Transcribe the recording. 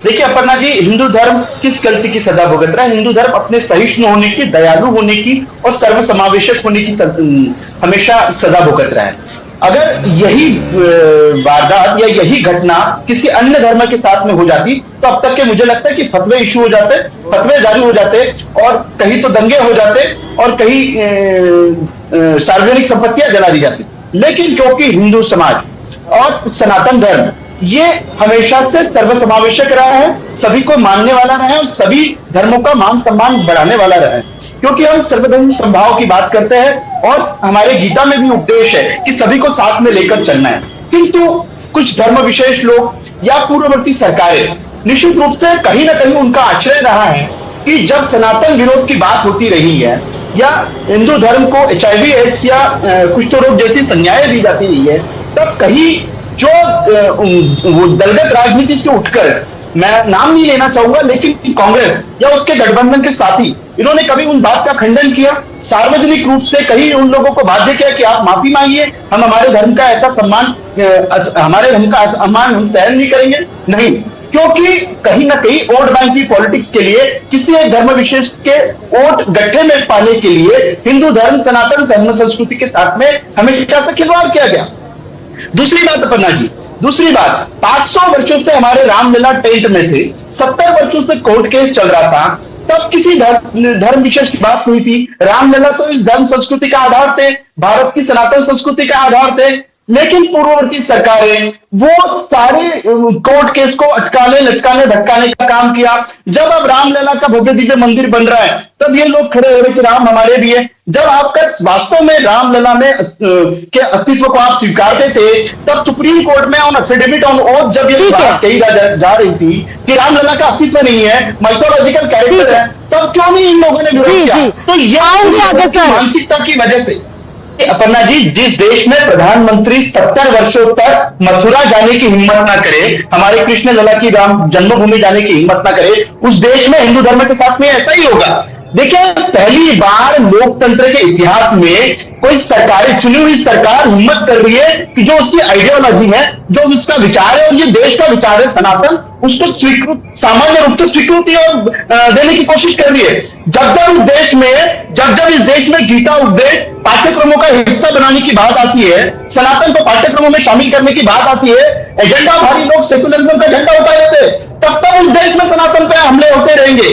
देखिए अपर्णा जी, हिंदू धर्म किस गलती की सजा भुगत रहा है? हिंदू धर्म अपने सहिष्णु होने की, दयालु होने की और सर्वसमावेशक होने की हमेशा सजा भुगत रहा है। अगर यही वारदात या यही घटना किसी अन्य धर्म के साथ में हो जाती तो अब तक के मुझे लगता है कि फतवे इशू हो जाते, फतवे जारी हो जाते और कहीं तो दंगे हो जाते और कहीं सार्वजनिक संपत्तियां जला दी जाती। लेकिन क्योंकि हिंदू समाज और सनातन धर्म ये हमेशा से सर्वसमावेशक रहा है, सभी को मानने वाला रहा है और सभी धर्मों का मान सम्मान बढ़ाने वाला रहा है, क्योंकि हम सर्वधर्म समभाव की बात करते हैं और हमारे गीता में भी उपदेश है कि सभी को साथ में लेकर चलना है। किंतु कुछ धर्म विशेष लोग या पूर्ववर्ती सरकारें निश्चित रूप से कहीं ना कहीं उनका आश्रय रहा है कि जब सनातन विरोध की बात होती रही है या हिंदू धर्म को HIV एड्स या कुष्ठ रोग जैसी संज्ञाएं दी जाती रही है, तब कहीं जो वो दलगत राजनीति से उठकर, मैं नाम नहीं लेना चाहूंगा, लेकिन कांग्रेस या उसके गठबंधन के साथी, इन्होंने कभी उन बात का खंडन किया, सार्वजनिक रूप से कहीं उन लोगों को बाध्य किया कि आप माफी मांगिए, हम हमारे धर्म का ऐसा सम्मान, हमारे धर्म का सम्मान हम सहन नहीं करेंगे? नहीं, क्योंकि कहीं ना कहीं वोट बैंक की पॉलिटिक्स के लिए, किसी एक धर्म विशेष के वोट गट्ठे में पाने के लिए हिंदू धर्म, सनातन धर्म संस्कृति के साथ में हमेशा से खिलवाड़ किया गया। दूसरी बात अपर्णा जी, दूसरी बात, 500 वर्षों से हमारे रामलला टेंट में थे, 70 वर्षों से कोर्ट केस चल रहा था, तब किसी धर्म विशेष की बात हुई थी? रामलला तो इस धर्म संस्कृति का आधार थे, भारत की सनातन संस्कृति का आधार थे, लेकिन पूर्ववर्ती सरकारें वो सारे कोर्ट केस को अटकाने, लटकाने, भटकाने का काम किया। जब अब रामलला का भव्य दिव्य मंदिर बन रहा है, तब ये लोग खड़े हो रहे कि राम हमारे भी है। जब आपका वास्तव में रामलला में के अस्तित्व को आप स्वीकारते थे, तब सुप्रीम कोर्ट में ऑन एफिडेविट ऑन ओथ जब ये बात कही जा रही थी कि रामलला का अस्तित्व नहीं है, माइथोलॉजिकल कैरेक्टर है, तब क्यों नहीं इन लोगों ने विरोध किया? तो ये मानसिकता की वजह से अपर्णा जी, जिस देश में प्रधानमंत्री 70 वर्षों तक मथुरा जाने की हिम्मत ना करे, हमारे कृष्ण लला की राम जन्मभूमि जाने की हिम्मत ना करे, उस देश में हिंदू धर्म के साथ में ऐसा ही होगा। देखिए, पहली बार लोकतंत्र के इतिहास में कोई सरकार, चुनी हुई सरकार हिम्मत कर रही है कि जो उसकी आइडियोलॉजी है, जो उसका विचार है और ये देश का विचार है सनातन, उसको स्वीकृत, सामान्य रूप से स्वीकृति और देने की कोशिश कर रही है। जब जब इस देश में गीता उपदेश पाठ्यक्रमों का हिस्सा बनाने की बात आती है, सनातन को पाठ्यक्रमों में शामिल करने की बात आती है, एजेंडा भारी लोग सेकुलरिज्म का झंडा उठा लेते, तब तक उस देश में सनातन पे हमले होते रहेंगे।